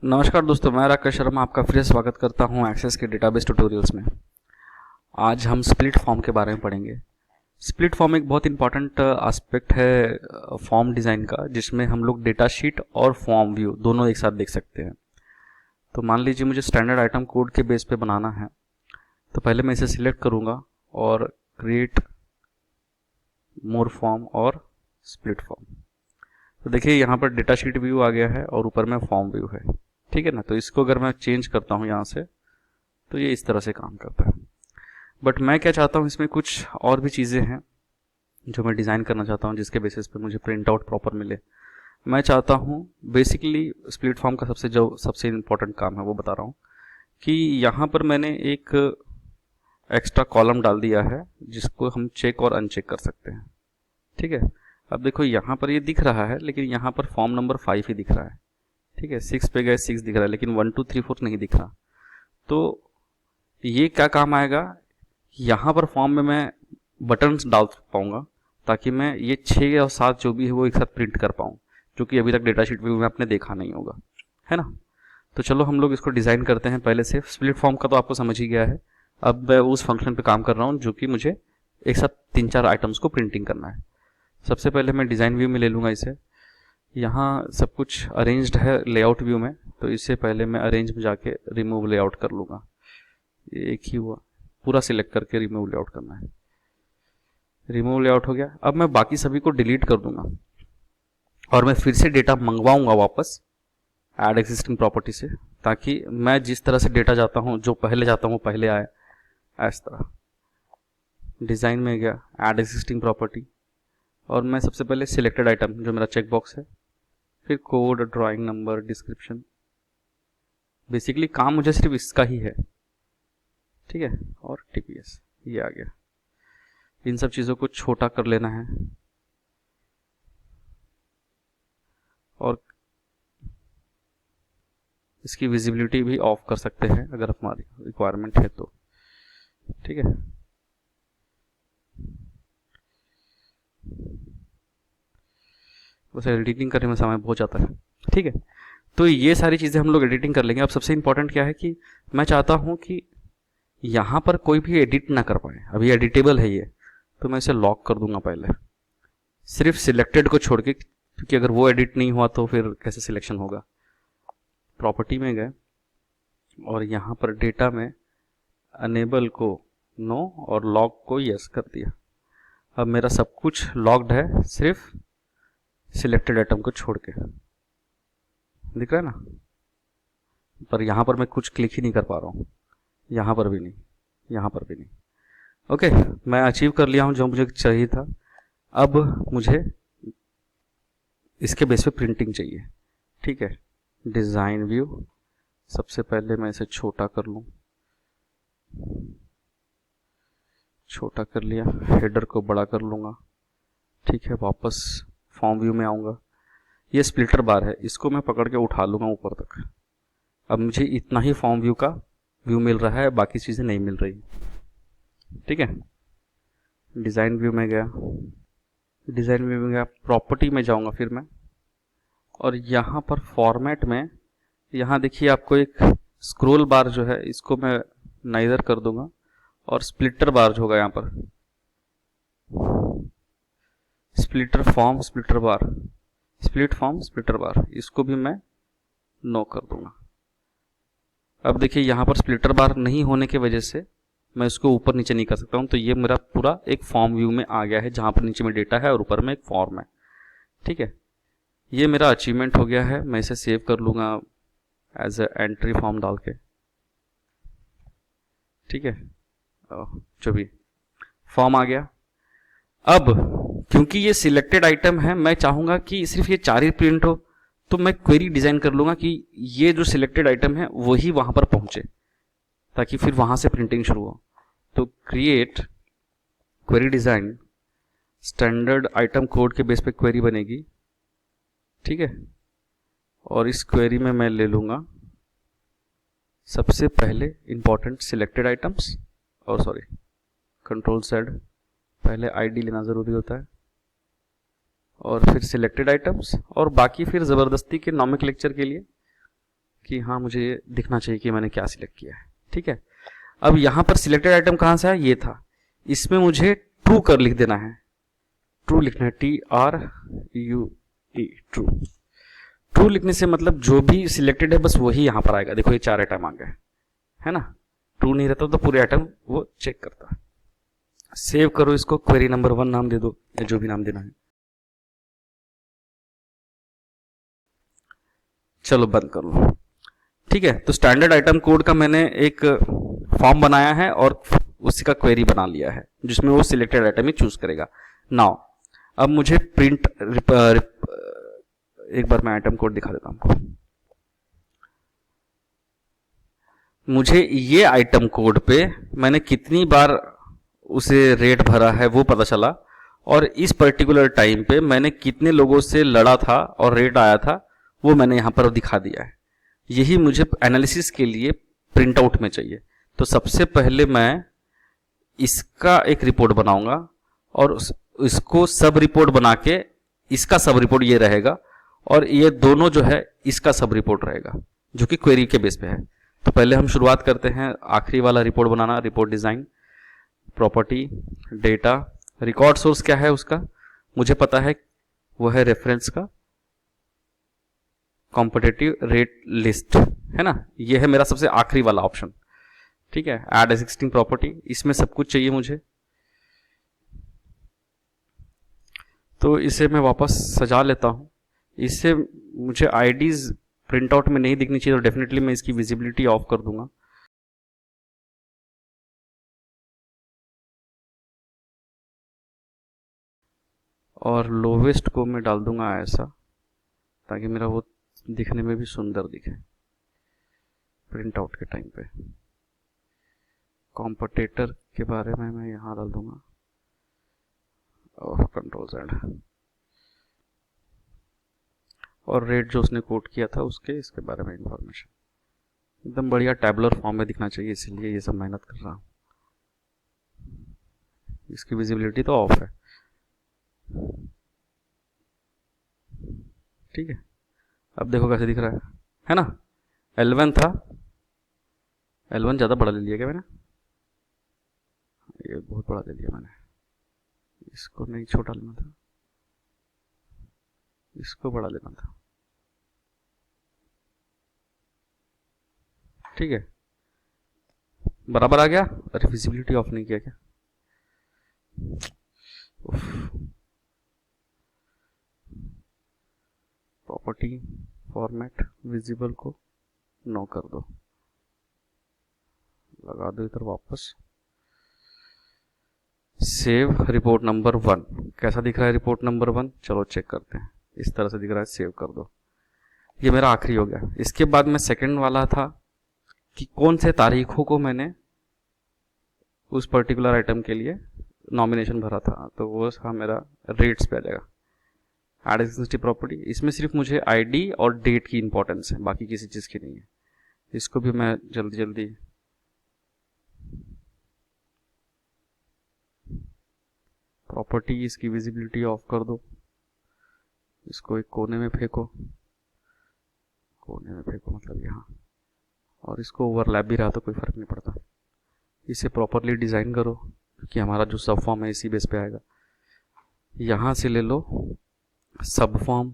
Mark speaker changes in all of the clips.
Speaker 1: नमस्कार दोस्तों, मैं राकेश शर्मा आपका फिर से स्वागत करता हूं एक्सेस के डेटाबेस ट्यूटोरियल्स में। आज हम स्प्लिट फॉर्म के बारे में पढ़ेंगे। स्प्लिट फॉर्म एक बहुत इंपॉर्टेंट एस्पेक्ट है फॉर्म डिज़ाइन का, जिसमें हम लोग डेटा शीट और फॉर्म व्यू दोनों एक साथ देख सकते हैं। तो मान लीजिए मुझे स्टैंडर्ड आइटम कोड के बेस पे बनाना है, तो पहले मैं इसे सिलेक्ट करूँगा और क्रिएट मोर फॉर्म और स्प्लिट फॉर्म। तो देखिए यहाँ पर डेटा शीट व्यू आ गया है और ऊपर में फॉर्म व्यू है, ठीक है ना। तो इसको अगर मैं चेंज करता हूँ यहाँ से, तो ये इस तरह से काम करता है। बट मैं क्या चाहता हूँ, इसमें कुछ और भी चीज़ें हैं जो मैं डिज़ाइन करना चाहता हूँ, जिसके बेसिस पे मुझे प्रिंट आउट प्रॉपर मिले। मैं चाहता हूँ बेसिकली स्प्लिट फॉर्म का सबसे इम्पोर्टेंट काम है वो बता रहा हूँ, कि यहाँ पर मैंने एक एक्स्ट्रा कॉलम डाल दिया है जिसको हम चेक और अनचेक कर सकते हैं, ठीक है। अब देखो यहाँ पर ये दिख रहा है, लेकिन यहाँ पर फॉर्म नंबर 5 ही दिख रहा है, ठीक है। 6 पे गए 6 दिख रहा है, लेकिन 1 2 3 4 नहीं दिख रहा। तो ये क्या काम आएगा, यहाँ पर फॉर्म में मैं बटन्स डाल पाऊंगा ताकि मैं ये 6 और 7 जो भी है वो एक साथ प्रिंट कर पाऊँ, जो कि अभी तक डेटा शीट व्यू में आपने देखा नहीं होगा, है ना। तो चलो हम लोग इसको डिज़ाइन करते हैं। पहले से स्प्लिट फॉर्म का तो आपको समझ ही गया है। अब मैं उस फंक्शन पे काम कर रहा हूँ जो कि मुझे एक साथ 3-4 आइटम्स को प्रिंटिंग करना है। सबसे पहले मैं डिज़ाइन व्यू में ले लूँगा इसे। यहाँ सब कुछ अरेंज्ड है लेआउट व्यू में, तो इससे पहले मैं अरेंज में जाके रिमूव लेआउट कर लूँगा। ये एक ही हुआ, पूरा सिलेक्ट करके रिमूव लेआउट करना है। रिमूव लेआउट हो गया। अब मैं बाकी सभी को डिलीट कर दूंगा और मैं फिर से डेटा मंगवाऊंगा वापस ऐड एग्जिस्टिंग प्रॉपर्टी से, ताकि मैं जिस तरह से डेटा जाता हूँ, जो पहले जाता हूँ पहले आए, इस तरह। डिज़ाइन में गया, ऐड एग्जिस्टिंग प्रॉपर्टी, और मैं सबसे पहले सिलेक्टेड आइटम जो मेरा चेक बॉक्स है, फिर code, drawing number, description. Basically काम मुझे सिर्फ इसका ही है, ठीक है। और टीपीएस ये आ गया। इन सब चीज़ों को छोटा कर लेना है और इसकी विजिबिलिटी भी ऑफ कर सकते हैं अगर हमारी रिक्वायरमेंट है तो, ठीक है। वैसे एडिटिंग करने में समय बहुत जाता है, ठीक है। तो ये सारी चीज़ें हम लोग एडिटिंग कर लेंगे। अब सबसे इंपॉर्टेंट क्या है कि मैं चाहता हूँ कि यहाँ पर कोई भी एडिट ना कर पाए। अभी एडिटेबल है ये, तो मैं इसे लॉक कर दूंगा पहले, सिर्फ सिलेक्टेड को छोड़ के, क्योंकि अगर वो एडिट नहीं हुआ तो फिर कैसे सिलेक्शन होगा। प्रॉपर्टी में गए और यहाँ पर डेटा में अनेबल को नो और लॉक को यस कर दिया। अब मेरा सब कुछ लॉक्ड है, सिर्फ सिलेक्टेड आइटम को छोड़ के। दिख रहा है ना, पर यहाँ पर मैं कुछ क्लिक ही नहीं कर पा रहा हूँ, यहाँ पर भी नहीं, यहाँ पर भी नहीं। ओके, मैं अचीव कर लिया हूँ जो मुझे चाहिए था। अब मुझे इसके बेस पे प्रिंटिंग चाहिए, ठीक है। डिज़ाइन व्यू, सबसे पहले मैं इसे छोटा कर लूँ, छोटा कर लिया। हेडर को बड़ा कर लूँगा, ठीक है। वापस फॉर्म व्यू में आऊँगा। ये स्प्लिटर बार है, इसको मैं पकड़ के उठा लूँगा ऊपर तक। अब मुझे इतना ही फॉर्म व्यू का व्यू मिल रहा है, बाकी चीज़ें नहीं मिल रही, ठीक है। डिज़ाइन व्यू में गया, डिज़ाइन व्यू में गया, प्रॉपर्टी में जाऊँगा फिर मैं, और यहाँ पर फॉर्मेट में, यहाँ देखिए आपको एक स्क्रोल बार जो है इसको मैं नाइदर कर दूंगा, और स्प्लिटर बार जो होगा यहाँ पर, स्प्लिटर फॉर्म स्प्लिटर बार, स्प्लिट फॉर्म स्प्लिटर बार, इसको भी मैं नो कर दूंगा। अब देखिए यहाँ पर स्प्लिटर बार नहीं होने की वजह से मैं इसको ऊपर नीचे नहीं कर सकता हूँ। तो ये मेरा पूरा एक फॉर्म व्यू में आ गया है, जहाँ पर नीचे में डेटा है और ऊपर में एक फॉर्म है, ठीक है। ये मेरा अचीवमेंट हो गया है। मैं इसे सेव कर लूँगा एज ए एंट्री फॉर्म डाल के, ठीक है। जो भी फॉर्म आ गया। अब क्योंकि ये सिलेक्टेड आइटम है, मैं चाहूँगा कि सिर्फ ये 4 ही प्रिंट हो, तो मैं क्वेरी डिज़ाइन कर लूँगा कि ये जो सिलेक्टेड आइटम है वही वहाँ पर पहुँचे, ताकि फिर वहाँ से प्रिंटिंग शुरू हो। तो create query design, standard item code के बेस पे क्वेरी बनेगी, ठीक है। और इस क्वेरी में मैं ले लूँगा सबसे पहले इंपॉर्टेंट सिलेक्टेड आइटम्स, और सॉरी कंट्रोल Z, पहले आईडी लेना ज़रूरी होता है, और फिर सिलेक्टेड आइटम्स, और बाकी फिर ज़बरदस्ती के नॉमिक्लेचर के लिए कि हाँ मुझे ये दिखना चाहिए कि मैंने क्या सिलेक्ट किया है। ठीक है, अब यहाँ पर सिलेक्टेड आइटम कहाँ से है, ये था, इसमें मुझे ट्रू कर लिख देना है, ट्रू लिखना है, TRUE, ट्रू। ट्रू लिखने से मतलब जो भी सिलेक्टेड है बस वही यहाँ पर आएगा। देखो ये 4 आइटम आ गए, है ना। ट्रू नहीं रहता तो पूरे आइटम वो चेक करता है। सेव करो इसको, क्वेरी नंबर 1 नाम दे दो या जो भी नाम देना है। चलो बंद कर लो। ठीक है, तो स्टैंडर्ड आइटम कोड का मैंने एक फॉर्म बनाया है और उसी का क्वेरी बना लिया है जिसमें वो सिलेक्टेड आइटम ही चूज करेगा। नाउ अब मुझे प्रिंट एक बार मैं आइटम कोड दिखा देता हूं आपको। मुझे ये आइटम कोड पे मैंने कितनी बार उसे रेट भरा है वो पता चला, और इस पर्टिकुलर टाइम पे मैंने कितने लोगों से लड़ा था और रेट आया था वो मैंने यहां पर दिखा दिया है। यही मुझे एनालिसिस के लिए प्रिंट आउट में चाहिए। तो सबसे पहले मैं इसका एक रिपोर्ट बनाऊंगा और इसको सब रिपोर्ट बना के, इसका सब रिपोर्ट ये रहेगा और ये दोनों जो है इसका सब रिपोर्ट रहेगा जो कि क्वेरी के बेस पे है। तो पहले हम शुरुआत करते हैं आखिरी वाला रिपोर्ट बनाना, report design, property, data, record source क्या है उसका मुझे पता है, वो है रेफरेंस का कॉम्पिटिटिव रेट लिस्ट, है ना। ये है मेरा सबसे आखिरी वाला ऑप्शन। ठीक है, एड एग्जिस्टिंग प्रॉपर्टी, इसमें सब कुछ चाहिए मुझे। तो इसे मैं वापस सजा लेता हूं। इससे मुझे आईडीज प्रिंट आउट में नहीं दिखनी चाहिए, तो डेफिनेटली मैं इसकी विजिबिलिटी ऑफ कर दूंगा। और लोवेस्ट को मैं डाल दूंगा ऐसा, ताकि मेरा वो दिखने में भी सुंदर दिखे प्रिंट आउट के टाइम पे। कॉम्पिटिटर के बारे में मैं यहाँ डाल दूंगा, कंट्रोल Z, और रेट जो उसने कोट किया था उसके इसके बारे में इंफॉर्मेशन एकदम बढ़िया टैबुलर फॉर्म में दिखना चाहिए, इसलिए ये सब मेहनत कर रहा हूँ। इसकी विजिबिलिटी तो ऑफ है। ठीक है, अब देखो कैसे दिख रहा है ना। L1 था, L1 ज़्यादा बड़ा ले लिया क्या मैंने, ये बहुत बड़ा ले लिया मैंने, इसको नहीं छोटा लेना था, इसको बड़ा लेना था। ठीक है, बराबर आ गया। अरे विजिबिलिटी ऑफ नहीं किया क्या, प्रॉपर्टी फॉर्मेट विजिबल को नो कर दो, लगा दो इधर वापस। सेव रिपोर्ट नंबर 1, कैसा दिख रहा है रिपोर्ट नंबर 1, चलो चेक करते हैं। इस तरह से दिख रहा है, सेव कर दो। ये मेरा आखिरी हो गया। इसके बाद में सेकंड वाला था कि कौन से तारीखों को मैंने उस पर्टिकुलर आइटम के लिए नॉमिनेशन भरा था, तो वो था मेरा रेट्स पे आ जाएगा। एड एक्जिस्टिंग प्रॉपर्टी, इसमें सिर्फ मुझे आईडी और डेट की इंपॉर्टेंस है, बाकी किसी चीज़ की नहीं है। इसको भी मैं जल्दी जल्दी प्रॉपर्टी, इसकी विजिबिलिटी ऑफ कर दो, इसको एक कोने में फेंको, कोने में फेंको मतलब यहाँ, और इसको ओवरलैप भी रहा तो कोई फर्क नहीं पड़ता। इसे प्रॉपरली डिज़ाइन करो क्योंकि हमारा जो सब फॉर्म है इसी बेस पे आएगा। यहाँ से ले लो सब फॉर्म,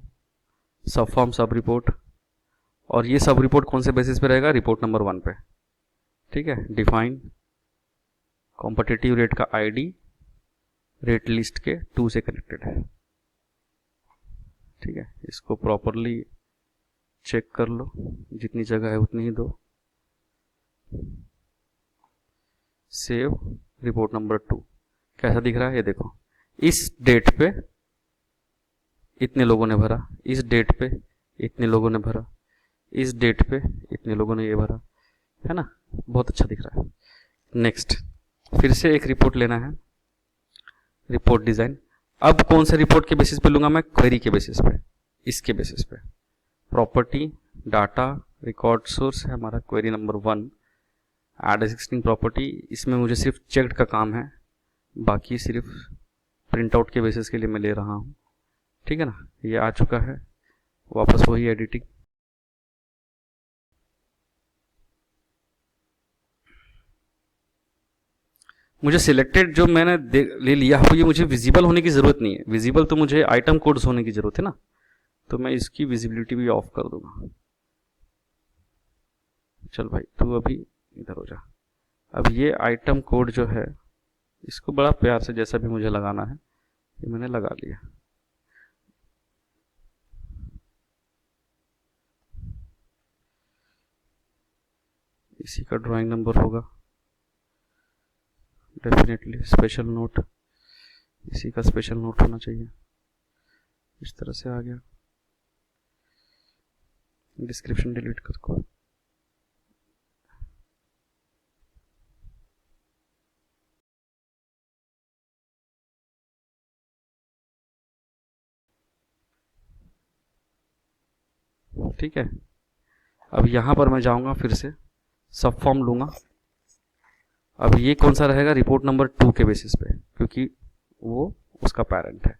Speaker 1: सब रिपोर्ट, और ये सब रिपोर्ट कौन से बेसिस पे रहेगा, रिपोर्ट नंबर 1 पे। ठीक है, डिफाइन कॉम्पिटिटिव रेट का आईडी रेट लिस्ट के 2 से कनेक्टेड है। ठीक है, इसको प्रॉपरली चेक कर लो, जितनी जगह है उतनी ही दो। सेव रिपोर्ट नंबर 2, कैसा दिख रहा है ये देखो, इस डेट पे इतने लोगों ने भरा, इस डेट पे इतने लोगों ने भरा, इस डेट पे इतने लोगों ने ये भरा, है ना, बहुत अच्छा दिख रहा है। नेक्स्ट, फिर से एक रिपोर्ट लेना है, रिपोर्ट डिजाइन। अब कौन से रिपोर्ट के बेसिस पे लूंगा मैं, क्वेरी के बेसिस पे, इसके बेसिस पे। प्रॉपर्टी, डाटा, रिकॉर्ड सोर्स है हमारा query number 1, add existing property, इसमें मुझे सिर्फ चेक्ड का काम है, बाकी सिर्फ प्रिंट आउट के बेसिस के लिए मैं ले रहा हूँ। ठीक है ना, ये आ चुका है, वापस वही एडिटिंग, मुझे सिलेक्टेड जो मैंने ले लिया हो ये मुझे विजिबल होने की ज़रूरत नहीं है, विजिबल तो मुझे आइटम कोड्स होने की ज़रूरत है ना, तो मैं इसकी विजिबिलिटी भी ऑफ कर दूंगा। चल भाई तू अभी इधर हो जा। अब ये आइटम कोड जो है इसको बड़ा प्यार से जैसा भी मुझे लगाना है ये मैंने लगा लिया। इसी का ड्राइंग नंबर होगा डेफिनेटली, स्पेशल नोट इसी का स्पेशल नोट होना चाहिए। इस तरह से आ गया, डिस्क्रिप्शन डिलीट कर को। ठीक है, अब यहाँ पर मैं जाऊँगा, फिर से सब फॉर्म लूँगा। अब ये कौन सा रहेगा, रिपोर्ट नंबर 2 के बेसिस पे, क्योंकि वो उसका पेरेंट है।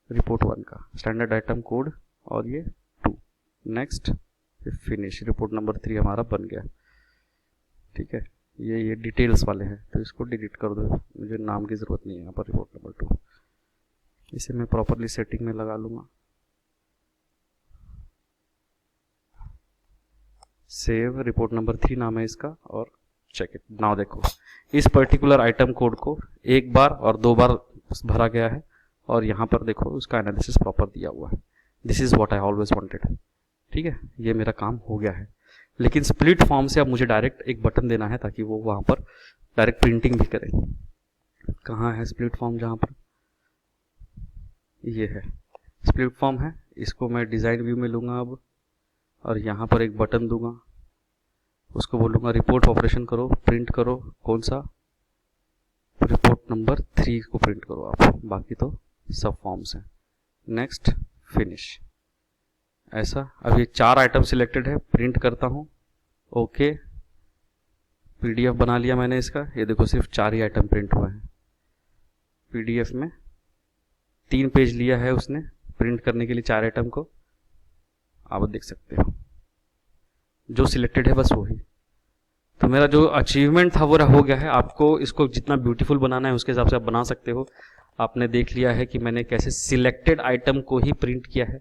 Speaker 1: रिपोर्ट 1 का स्टैंडर्ड आइटम कोड और ये 2, नेक्स्ट फिनिश। रिपोर्ट नंबर 3 हमारा बन गया। ठीक है, ये डिटेल्स वाले हैं तो इसको डिलीट कर दो, मुझे नाम की ज़रूरत नहीं है यहाँ पर। रिपोर्ट नंबर 2 इसे मैं प्रॉपरली सेटिंग में लगा लूँगा। सेव, रिपोर्ट नंबर 3 नाम है इसका, और चेक इट नाउ। देखो इस पर्टिकुलर आइटम कोड को एक बार और 2 बार भरा गया है, और यहाँ पर देखो उसका एनालिसिस प्रॉपर दिया हुआ है। This is what I always wanted. ठीक है, ये मेरा काम हो गया है। लेकिन स्प्लिट फॉर्म से अब मुझे डायरेक्ट एक बटन देना है ताकि वो वहाँ पर डायरेक्ट प्रिंटिंग भी करे। कहाँ है स्प्लिट फॉर्म, जहाँ पर ये है स्प्लिट फॉर्म है, इसको मैं डिज़ाइन व्यू में लूँगा अब, और यहाँ पर एक बटन दूंगा, उसको बोलूँगा रिपोर्ट ऑपरेशन करो, प्रिंट करो। कौन सा, रिपोर्ट नंबर 3 को प्रिंट करो आप, बाकी तो सब फॉर्म्स हैं। Next finish. ऐसा अब ये 4 आइटम सिलेक्टेड है, प्रिंट करता हूँ। ओके, पीडीएफ बना लिया मैंने इसका। ये देखो सिर्फ 4 ही आइटम प्रिंट हुए हैं। पीडीएफ में 3 पेज लिया है उसने प्रिंट करने के लिए 4 आइटम को, आप देख सकते हो। जो सिलेक्टेड है बस वही। तो मेरा जो अचीवमेंट था वो हो गया है। आपको इसको जितना ब्यूटीफुल बनाना है उसके हिसाब से आप बना सकते हो। आपने देख लिया है कि मैंने कैसे सिलेक्टेड आइटम को ही प्रिंट किया है।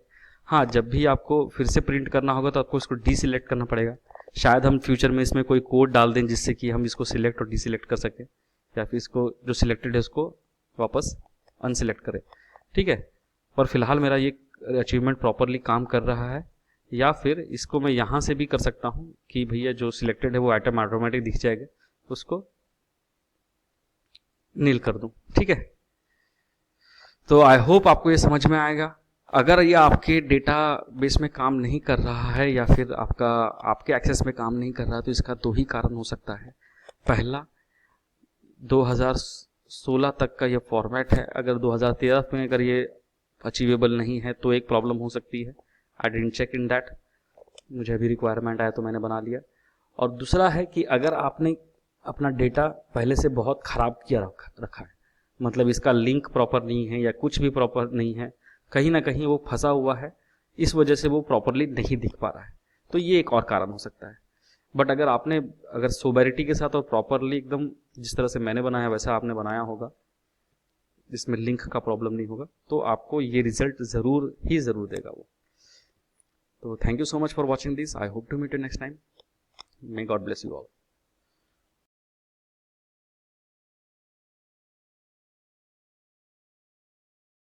Speaker 1: हाँ, जब भी आपको फिर से प्रिंट करना होगा तो आपको इसको डीसिलेक्ट करना पड़ेगा। शायद हम फ्यूचर में इसमें कोई कोड डाल दें जिससे कि हम इसको सिलेक्ट और डीसिलेक्ट कर सकें, या फिर इसको जो सिलेक्टेड है उसको वापस अनसिलेक्ट करें। ठीक है, पर फिलहाल मेरा ये अचीवमेंट प्रॉपरली काम कर रहा है। या फिर इसको मैं यहाँ से भी कर सकता हूँ कि भैया जो सिलेक्टेड है वो आइटम ऑटोमेटिक दिख जाएगा, उसको नील कर दूँ। ठीक है, तो आई होप आपको ये समझ में आएगा। अगर ये आपके डेटा बेस में काम नहीं कर रहा है या फिर आपके एक्सेस में काम नहीं कर रहा है, तो इसका 2 ही कारण हो सकता है। पहला, 2016 तक का ये फॉर्मेट है। अगर 2013 में अगर ये अचीवेबल नहीं है तो एक प्रॉब्लम हो सकती है। I didn't check in that, मुझे अभी रिक्वायरमेंट आया तो मैंने बना लिया। और दूसरा है कि अगर आपने अपना डेटा पहले से बहुत ख़राब किया रखा है, मतलब इसका लिंक प्रॉपर नहीं है या कुछ भी प्रॉपर नहीं है, कहीं ना कहीं वो फंसा हुआ है, इस वजह से वो प्रॉपरली नहीं दिख पा रहा है, तो ये एक और कारण हो सकता है। बट अगर सोबरिटी के साथ और प्रॉपरली एकदम जिस तरह से मैंने बनाया वैसा आपने बनाया होगा, जिसमें लिंक का प्रॉब्लम नहीं होगा, तो आपको ये रिजल्ट ज़रूर देगा वो। तो thank you so much for watching this. I hope to meet you next time. May God bless you all.